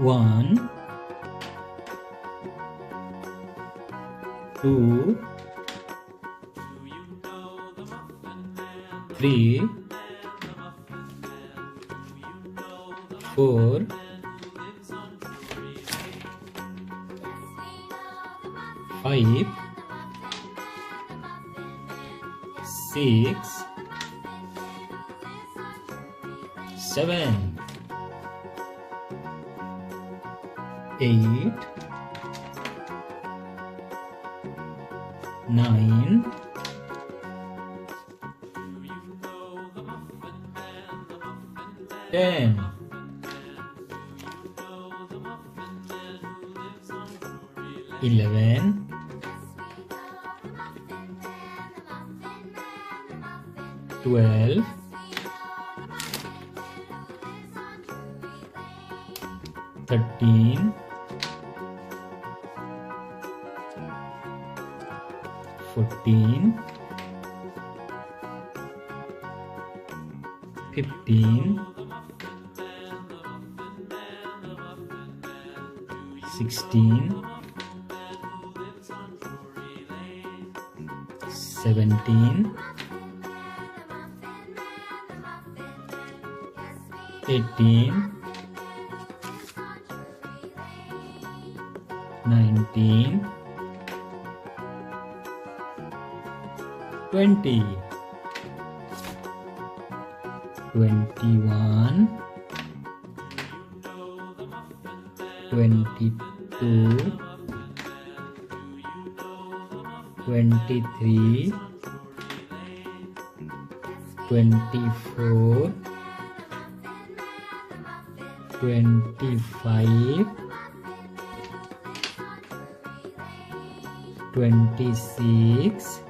1, 2, 3, 4, 5, 6, 7, 8, 9, 10, 11, 12, 13, 14, 15, 16, 17, 18, 19, 20, 21, 22, 23, 24, 25, 26,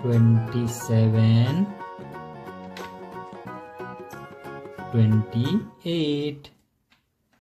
27, 28.